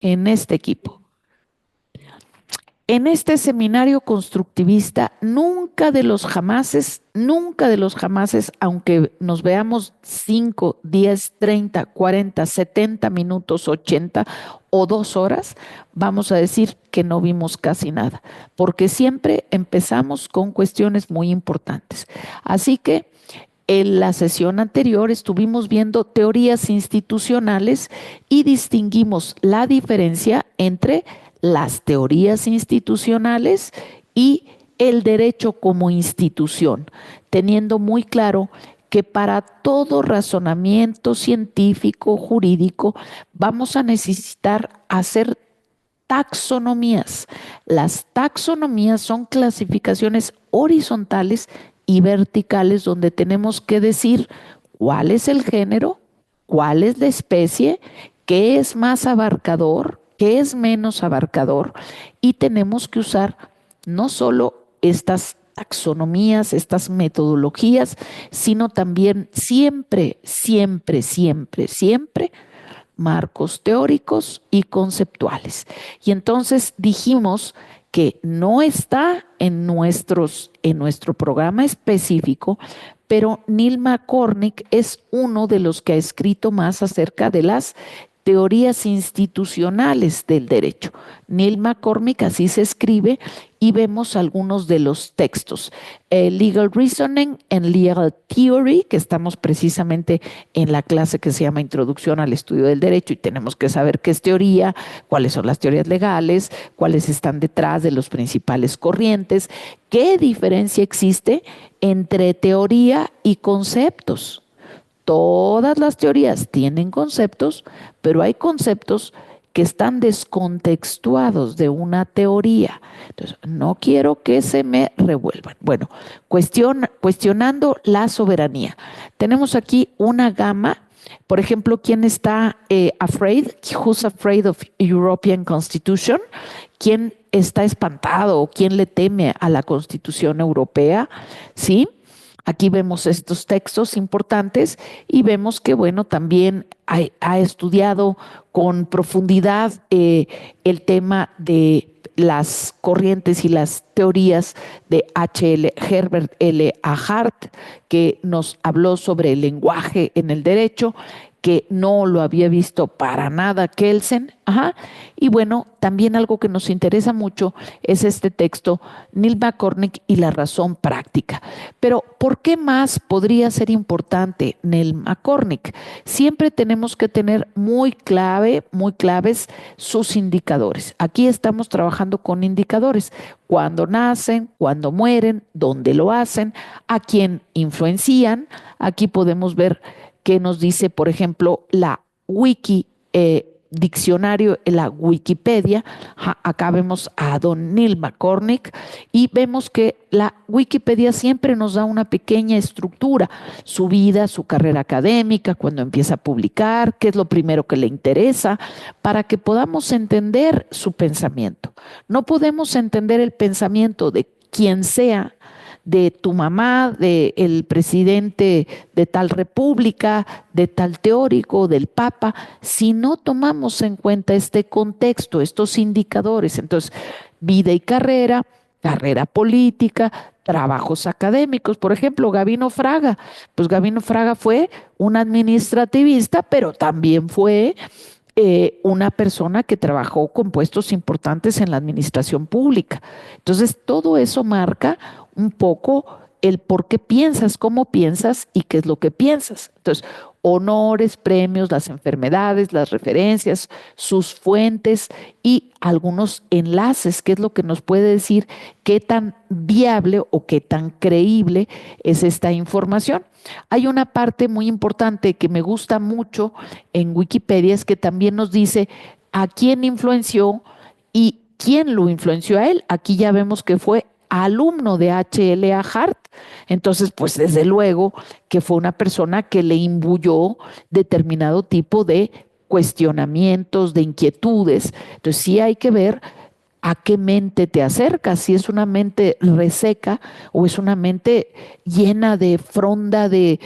en este equipo. En este seminario constructivista, nunca de los jamases, aunque nos veamos 5, 10, 30, 40, 70 minutos, 80 o 2 horas, vamos a decir que no vimos casi nada, porque siempre empezamos con cuestiones muy importantes. Así que en la sesión anterior estuvimos viendo teorías institucionales y distinguimos la diferencia entre las teorías institucionales y el derecho como institución, teniendo muy claro que para todo razonamiento científico, jurídico, vamos a necesitar hacer taxonomías. Las taxonomías son clasificaciones horizontales y verticales donde tenemos que decir cuál es el género, cuál es la especie, qué es más abarcador, qué es menos abarcador, y tenemos que usar no solo estas taxonomías, estas metodologías, sino también siempre, siempre, siempre, siempre marcos teóricos y conceptuales. Y entonces dijimos que no está en nuestro programa específico, pero Neil McCormick es uno de los que ha escrito más acerca de las teorías institucionales del derecho. Neil McCormick así se escribe y vemos algunos de los textos. Legal Reasoning and Legal Theory, que estamos precisamente en la clase que se llama Introducción al Estudio del Derecho y tenemos que saber qué es teoría, cuáles son las teorías legales, cuáles están detrás de los principales corrientes, qué diferencia existe entre teoría y conceptos. Todas las teorías tienen conceptos, pero hay conceptos que están descontextuados de una teoría. Entonces, no quiero que se me revuelvan. Bueno, cuestionando la soberanía. Tenemos aquí una gama. Por ejemplo, ¿quién está afraid? Who's afraid of European Constitution? ¿Quién está espantado o quién le teme a la Constitución Europea? ¿Sí? Aquí vemos estos textos importantes y vemos que, bueno, también ha estudiado con profundidad el tema de las corrientes y las teorías de Herbert L. Hart, que nos habló sobre el lenguaje en el derecho, que no lo había visto para nada Kelsen. Ajá. Y bueno, también algo que nos interesa mucho es este texto, Neil McCormick y la razón práctica. Pero ¿por qué más podría ser importante Neil McCormick? Siempre tenemos que tener muy claves sus indicadores. Aquí estamos trabajando con indicadores. Cuándo nacen, cuándo mueren, dónde lo hacen, a quién influencian. Aquí podemos ver qué nos dice, por ejemplo, la wiki diccionario en la Wikipedia. Acá vemos a don Neil McCormick y vemos que la Wikipedia siempre nos da una pequeña estructura, su vida, su carrera académica, cuando empieza a publicar, qué es lo primero que le interesa, para que podamos entender su pensamiento. No podemos entender el pensamiento de quien sea, de tu mamá, del presidente de tal república, de tal teórico, del papa, si no tomamos en cuenta este contexto, estos indicadores. Entonces, vida y carrera, carrera política, trabajos académicos. Por ejemplo, Gabino Fraga. Pues Gabino Fraga fue un administrativista, pero también fue una persona que trabajó con puestos importantes en la administración pública. Entonces, todo eso marca un poco el por qué piensas, cómo piensas y qué es lo que piensas. Entonces, honores, premios, las enfermedades, las referencias, sus fuentes y algunos enlaces, que es lo que nos puede decir qué tan viable o qué tan creíble es esta información. Hay una parte muy importante que me gusta mucho en Wikipedia, es que también nos dice a quién influenció y quién lo influenció a él. Aquí ya vemos que fue alumno de H.L.A. Hart, entonces pues desde luego que fue una persona que le imbuyó determinado tipo de cuestionamientos, de inquietudes. Entonces sí hay que ver a qué mente te acercas, si es una mente reseca o es una mente llena de fronda, de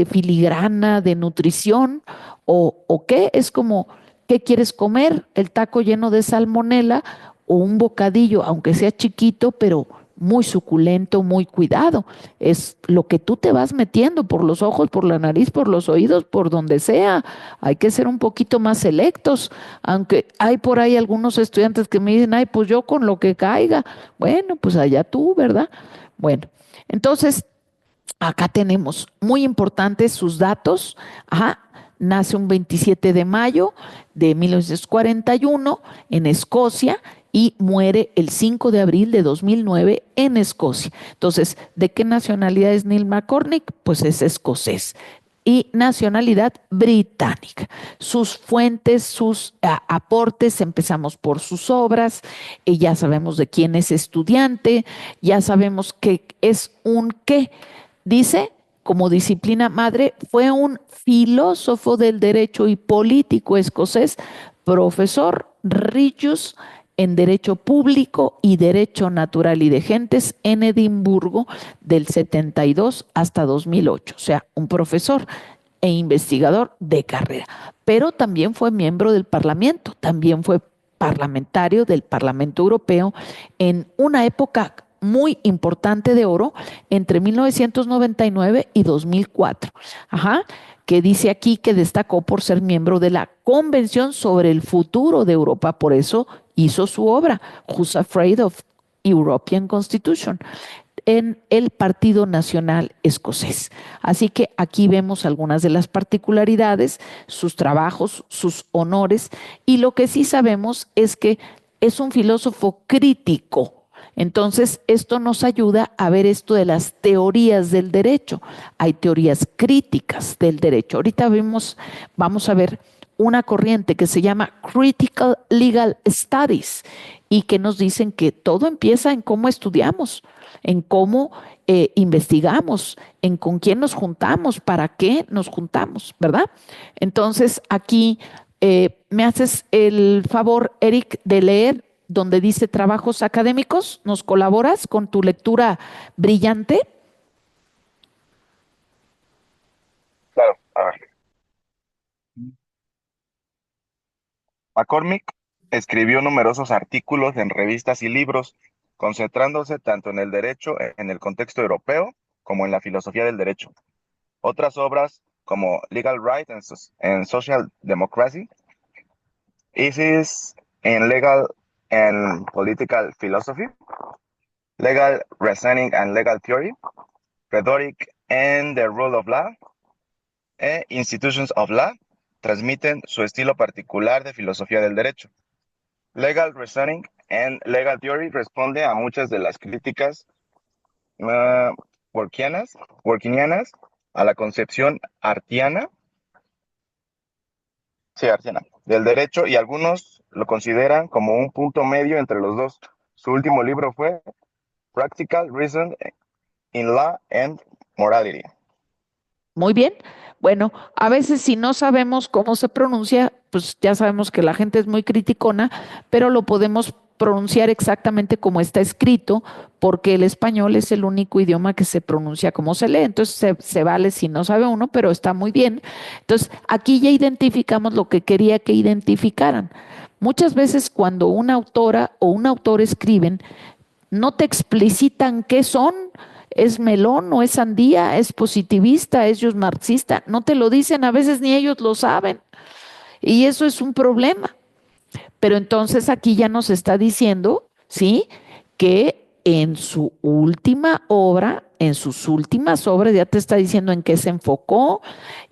filigrana, de nutrición, o qué es como ¿Qué quieres comer? ¿El taco lleno de salmonela o un bocadillo, aunque sea chiquito, pero muy suculento, muy cuidado? Es lo que tú te vas metiendo por los ojos, por la nariz, por los oídos, por donde sea. Hay que ser un poquito más selectos, aunque hay por ahí algunos estudiantes que me dicen, ay, pues yo con lo que caiga. Bueno, pues allá tú, ¿verdad? Bueno, entonces acá tenemos muy importantes sus datos. Ajá, nace un 27 de mayo de 1941 en Escocia y muere el 5 de abril de 2009 en Escocia. Entonces, ¿de qué nacionalidad es Neil McCormick? Pues es escocés y nacionalidad británica. Sus fuentes, sus aportes, empezamos por sus obras, ya sabemos de quién es estudiante, ya sabemos que es un qué. Dice, como disciplina madre, fue un filósofo del derecho y político escocés, profesor Regius en Derecho Público y Derecho Natural y de Gentes en Edimburgo del 72 hasta 2008. O sea, un profesor e investigador de carrera. Pero también fue miembro del Parlamento, también fue parlamentario del Parlamento Europeo en una época muy importante de oro entre 1999 y 2004. Ajá, que dice aquí que destacó por ser miembro de la Convención sobre el Futuro de Europa. Por eso hizo su obra, Who's Afraid of European Constitution, en el Partido Nacional Escocés. Así que aquí vemos algunas de las particularidades, sus trabajos, sus honores, y lo que sí sabemos es que es un filósofo crítico. Entonces, esto nos ayuda a ver esto de las teorías del derecho. Hay teorías críticas del derecho. Ahorita vamos a ver una corriente que se llama Critical Legal Studies y que nos dicen que todo empieza en cómo estudiamos, en cómo investigamos, en con quién nos juntamos, para qué nos juntamos, ¿verdad? Entonces, aquí me haces el favor, Eric, de leer donde dice trabajos académicos. ¿Nos colaboras con tu lectura brillante? Claro, a ver. McCormick escribió numerosos artículos en revistas y libros, concentrándose tanto en el derecho en el contexto europeo como en la filosofía del derecho. Otras obras como Legal Right and Social Democracy, Essays in Legal and Political Philosophy, Legal Reasoning and Legal Theory, Rhetoric and the Rule of Law, e Institutions of Law, transmiten su estilo particular de filosofía del derecho. Legal Reasoning and Legal Theory responde a muchas de las críticas uh, workinianas a la concepción artiana del derecho, y algunos lo consideran como un punto medio entre los dos. Su último libro fue Practical Reason in Law and Morality. Muy bien. Bueno, a veces si no sabemos cómo se pronuncia, pues ya sabemos que la gente es muy criticona, pero lo podemos pronunciar exactamente como está escrito, porque el español es el único idioma que se pronuncia como se lee. Entonces se vale si no sabe uno, pero está muy bien. Entonces aquí ya identificamos lo que quería que identificaran. Muchas veces cuando una autora o un autor escriben, no te explicitan qué son, es melón o es sandía, es positivista, es marxista, no te lo dicen, a veces ni ellos lo saben y eso es un problema. Pero entonces aquí ya nos está diciendo, ¿sí? Que en su última obra, en sus últimas obras, ya te está diciendo en qué se enfocó,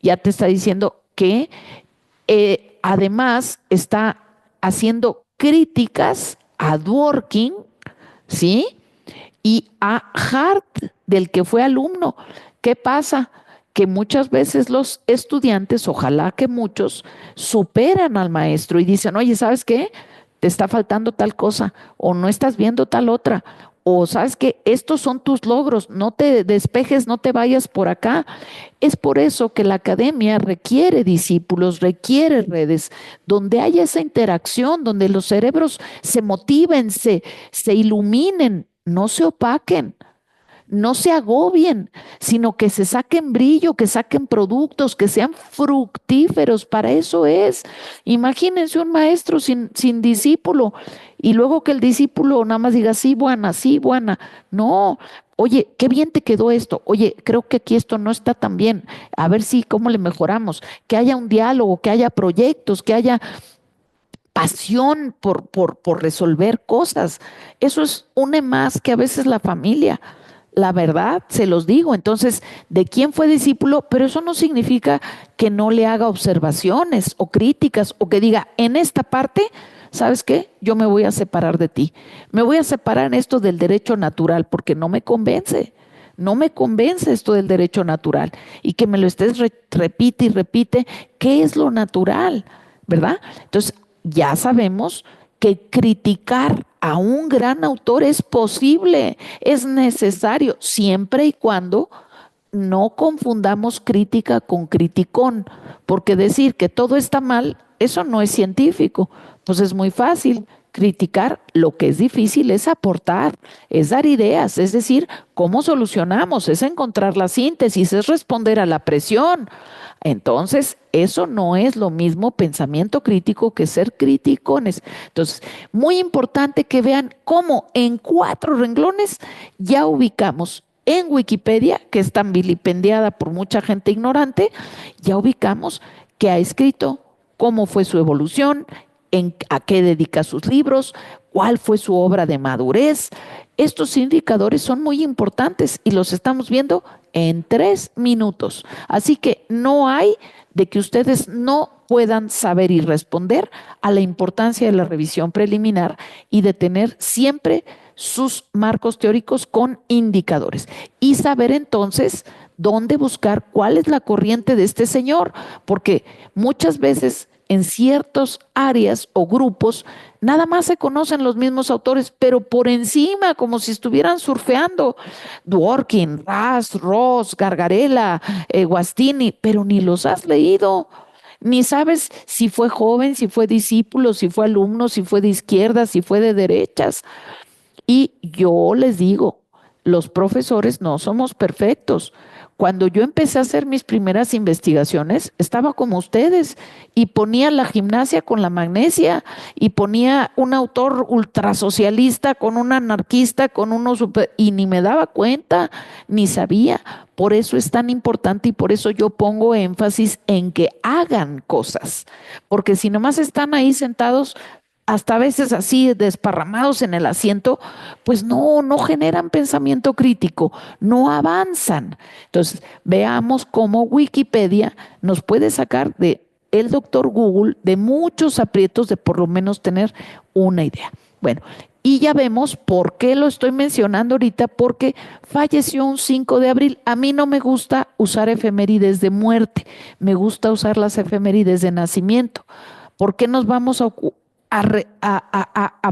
ya te está diciendo que además está haciendo críticas a Dworkin, ¿sí? Y a Hart, del que fue alumno. ¿Qué pasa? Que muchas veces los estudiantes, ojalá que muchos, superan al maestro y dicen, oye, ¿sabes qué? Te está faltando tal cosa, o no estás viendo tal otra, o sabes que estos son tus logros, no te despejes, no te vayas por acá. Es por eso que la academia requiere discípulos, requiere redes, donde haya esa interacción, donde los cerebros se motiven, se iluminen, no se opaquen. no se agobien, sino que se saquen brillo, que saquen productos, que sean fructíferos. Para eso es. Imagínense un maestro sin discípulo y luego que el discípulo nada más diga, sí, buena, sí, buena. No. Oye, qué bien te quedó esto. Oye, creo que aquí esto no está tan bien. A ver si, cómo le mejoramos. Que haya un diálogo, que haya proyectos, que haya pasión por resolver cosas. Eso es une más que a veces la familia. La verdad, se los digo. Entonces, ¿de quién fue discípulo? Pero eso no significa que no le haga observaciones o críticas o que diga, en esta parte, ¿sabes qué? Yo me voy a separar de ti. Me voy a separar en esto del derecho natural porque no me convence. No me convence esto del derecho natural y que me lo estés repite y repite, ¿qué es lo natural? ¿Verdad? Entonces, ya sabemos que criticar a un gran autor es posible, es necesario, siempre y cuando no confundamos crítica con criticón, porque decir que todo está mal, eso no es científico, pues es muy fácil. Criticar, lo que es difícil es aportar, es dar ideas, es decir, cómo solucionamos, es encontrar la síntesis, es responder a la presión. Entonces, eso no es lo mismo pensamiento crítico que ser criticones. Entonces, muy importante que vean cómo en 4 renglones ya ubicamos en Wikipedia, que es tan vilipendiada por mucha gente ignorante, ya ubicamos que ha escrito, cómo fue su evolución, a qué dedica sus libros, cuál fue su obra de madurez. Estos indicadores son muy importantes y los estamos viendo en 3 minutos. Así que no hay de que ustedes no puedan saber y responder a la importancia de la revisión preliminar y de tener siempre sus marcos teóricos con indicadores y saber entonces dónde buscar cuál es la corriente de este señor, porque muchas veces en ciertas áreas o grupos nada más se conocen los mismos autores, pero por encima, como si estuvieran surfeando. Dworkin, Ross, Gargarella, Guastini, pero ni los has leído. Ni sabes si fue joven, si fue discípulo, si fue alumno, si fue de izquierda, si fue de derechas. Y yo les digo, los profesores no somos perfectos. Cuando yo empecé a hacer mis primeras investigaciones, estaba como ustedes y ponía la gimnasia con la magnesia y ponía un autor ultrasocialista con un anarquista, con uno super, y ni me daba cuenta, ni sabía. Por eso es tan importante y por eso yo pongo énfasis en que hagan cosas, porque si nomás están ahí sentados, hasta a veces así desparramados en el asiento, pues no generan pensamiento crítico, no avanzan. Entonces, veamos cómo Wikipedia nos puede sacar de el doctor Google de muchos aprietos de por lo menos tener una idea. Bueno, y ya vemos por qué lo estoy mencionando ahorita, porque falleció un 5 de abril. A mí no me gusta usar efemérides de muerte, me gusta usar las efemérides de nacimiento. ¿Por qué nos vamos a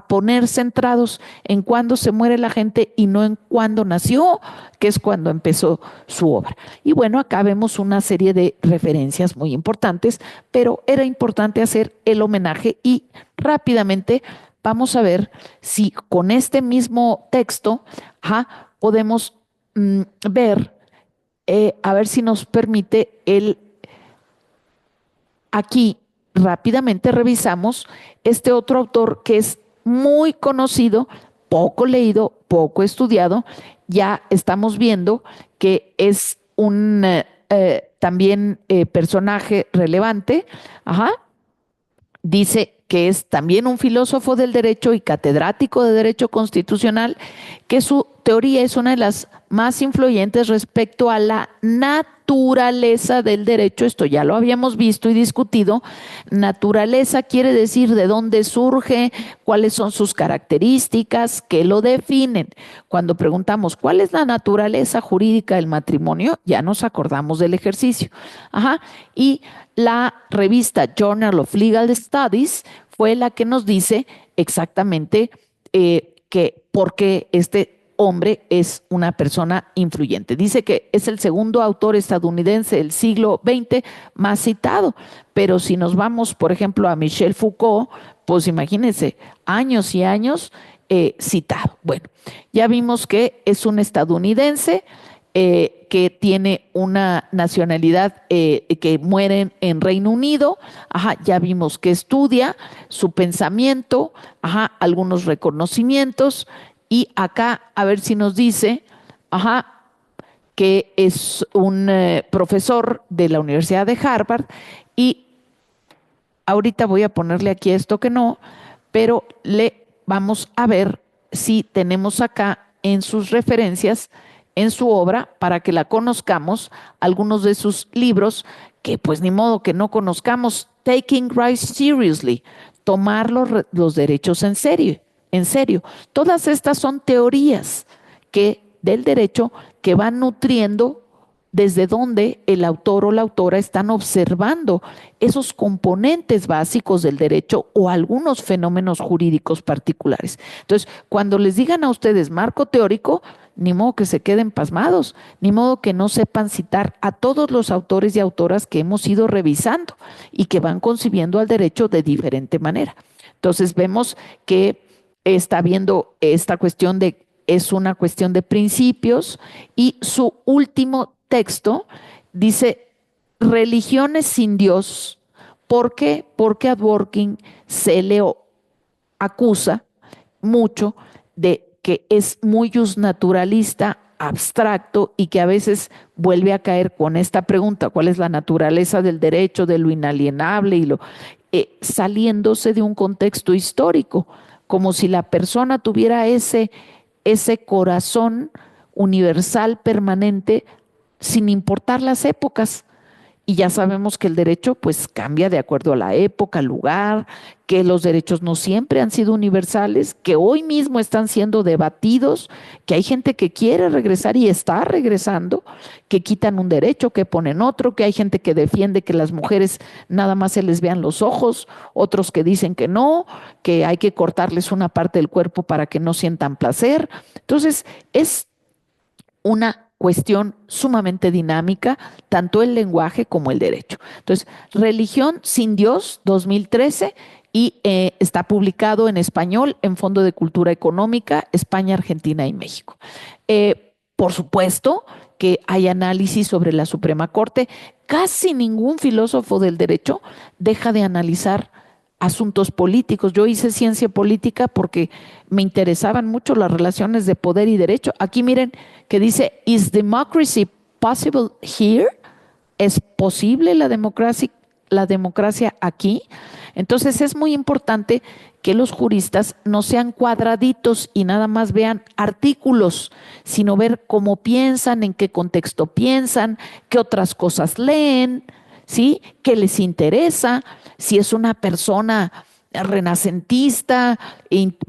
poner centrados en cuándo se muere la gente y no en cuándo nació, que es cuando empezó su obra? Y bueno, acá vemos una serie de referencias muy importantes, pero era importante hacer el homenaje y rápidamente vamos a ver si con este mismo texto podemos ver, a ver si nos permite el aquí rápidamente revisamos este otro autor que es muy conocido, poco leído, poco estudiado. Ya estamos viendo que es un también personaje relevante. Ajá. Dice que es también un filósofo del derecho y catedrático de derecho constitucional, que su teoría es una de las más influyentes respecto a la naturaleza del derecho. Esto ya lo habíamos visto y discutido. Naturaleza quiere decir de dónde surge, cuáles son sus características, qué lo definen. Cuando preguntamos cuál es la naturaleza jurídica del matrimonio, ya nos acordamos del ejercicio. Ajá. Y la revista Journal of Legal Studies fue la que nos dice exactamente que por qué este hombre es una persona influyente. Dice que es el segundo autor estadounidense del siglo XX más citado, pero si nos vamos, por ejemplo, a Michel Foucault, pues imagínense, años y años citado. Bueno, ya vimos que es un estadounidense que tiene una nacionalidad que muere en Reino Unido. Ajá, ya vimos que estudia su pensamiento, ajá, algunos reconocimientos. Y acá, a ver si nos dice, ajá, que es un profesor de la Universidad de Harvard. Y ahorita voy a ponerle aquí esto que no, pero le vamos a ver si tenemos acá en sus referencias, en su obra, para que la conozcamos, algunos de sus libros, que pues ni modo que no conozcamos. Taking Rights Seriously, tomar los derechos en serio, en serio. Todas estas son teorías del derecho que van nutriendo desde donde el autor o la autora están observando esos componentes básicos del derecho o algunos fenómenos jurídicos particulares. Entonces, cuando les digan a ustedes marco teórico, ni modo que se queden pasmados, ni modo que no sepan citar a todos los autores y autoras que hemos ido revisando y que van concibiendo al derecho de diferente manera. Entonces, vemos que está viendo esta cuestión de, es una cuestión de principios, y su último texto dice religiones sin Dios. ¿Por qué? Porque a Dworkin se le acusa mucho de que es muy justnaturalista, abstracto, y que a veces vuelve a caer con esta pregunta: ¿cuál es la naturaleza del derecho, de lo inalienable? Y saliéndose de un contexto histórico, como si la persona tuviera ese corazón universal permanente sin importar las épocas. Y ya sabemos que el derecho pues cambia de acuerdo a la época, al lugar, que los derechos no siempre han sido universales, que hoy mismo están siendo debatidos, que hay gente que quiere regresar y está regresando, que quitan un derecho, que ponen otro, que hay gente que defiende que las mujeres nada más se les vean los ojos, otros que dicen que no, que hay que cortarles una parte del cuerpo para que no sientan placer. Entonces, es una cuestión sumamente dinámica, tanto el lenguaje como el derecho. Entonces, Religión sin Dios, 2013, y está publicado en español en Fondo de Cultura Económica, España, Argentina y México. Por supuesto que hay análisis sobre la Suprema Corte. Casi ningún filósofo del derecho deja de analizar asuntos políticos. Yo hice ciencia política porque me interesaban mucho las relaciones de poder y derecho. Aquí miren que dice, ¿Is democracy possible here? ¿Es posible la democracia aquí? Entonces es muy importante que los juristas no sean cuadraditos y nada más vean artículos, sino ver cómo piensan, en qué contexto piensan, qué otras cosas leen, ¿sí? ¿Qué les interesa? Si es una persona renacentista,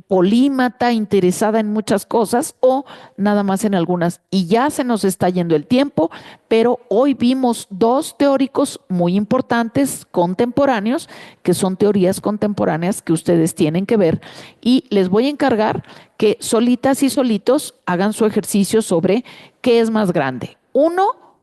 polímata, interesada en muchas cosas o nada más en algunas. Y ya se nos está yendo el tiempo, pero hoy vimos dos teóricos muy importantes, contemporáneos, que son teorías contemporáneas que ustedes tienen que ver, y les voy a encargar que solitas y solitos hagan su ejercicio sobre qué es más grande. Uno,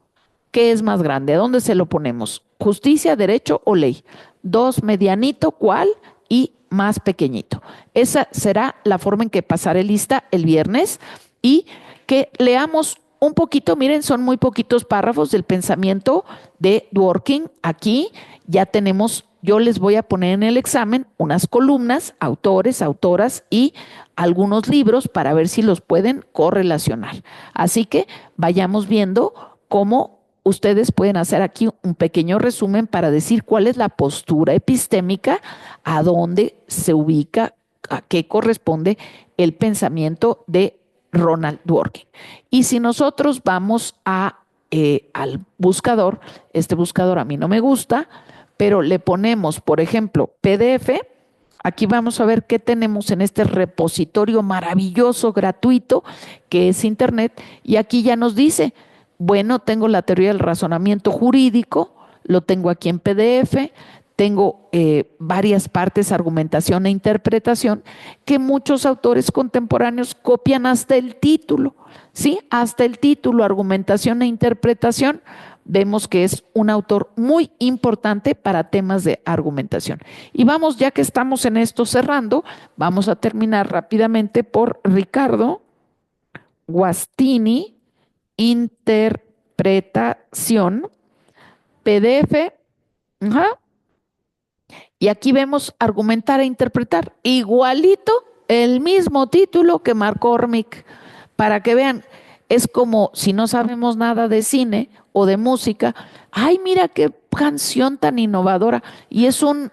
¿qué es más grande? ¿A dónde se lo ponemos? ¿Justicia, derecho o ley? Dos, medianito, ¿cuál? Y más pequeñito. Esa será la forma en que pasaré lista el viernes, y que leamos un poquito. Miren, son muy poquitos párrafos del pensamiento de Dworkin. Aquí ya tenemos, yo les voy a poner en el examen unas columnas, autores, autoras y algunos libros para ver si los pueden correlacionar. Así que vayamos viendo cómo ustedes pueden hacer aquí un pequeño resumen para decir cuál es la postura epistémica, a dónde se ubica, a qué corresponde el pensamiento de Ronald Dworkin. Y si nosotros vamos al buscador, este buscador a mí no me gusta, pero le ponemos, por ejemplo, PDF. Aquí vamos a ver qué tenemos en este repositorio maravilloso, gratuito, que es Internet, y aquí ya nos dice, bueno, tengo la teoría del razonamiento jurídico, lo tengo aquí en PDF, tengo varias partes, argumentación e interpretación, que muchos autores contemporáneos copian hasta el título, ¿sí? Hasta el título, argumentación e interpretación, vemos que es un autor muy importante para temas de argumentación. Y vamos, ya que estamos en esto cerrando, vamos a terminar rápidamente por Ricardo Guastini, interpretación, PDF. Ajá. Y aquí vemos argumentar e interpretar. Igualito el mismo título que McCormick, para que vean, es como si no sabemos nada de cine o de música. Ay, mira qué canción tan innovadora. Y es un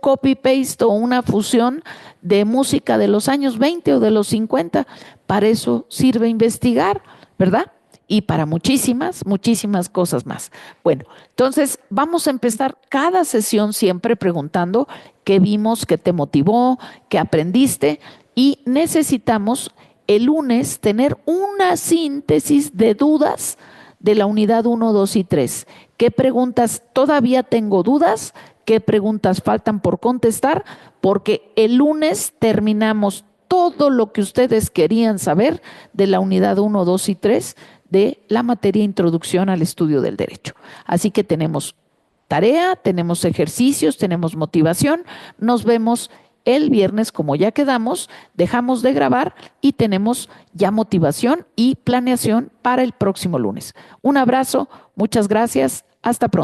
copy-paste o una fusión de música de los años 20 o de los 50. Para eso sirve investigar, ¿verdad? Y para muchísimas, muchísimas cosas más. Bueno, entonces vamos a empezar cada sesión siempre preguntando qué vimos, qué te motivó, qué aprendiste, y necesitamos el lunes tener una síntesis de dudas de la unidad 1, 2 y 3. ¿Qué preguntas todavía tengo dudas? ¿Qué preguntas faltan por contestar? Porque el lunes terminamos todo lo que ustedes querían saber de la unidad 1, 2 y 3 de la materia Introducción al Estudio del Derecho. Así que tenemos tarea, tenemos ejercicios, tenemos motivación. Nos vemos el viernes, como ya quedamos, dejamos de grabar y tenemos ya motivación y planeación para el próximo lunes. Un abrazo, muchas gracias, hasta pronto.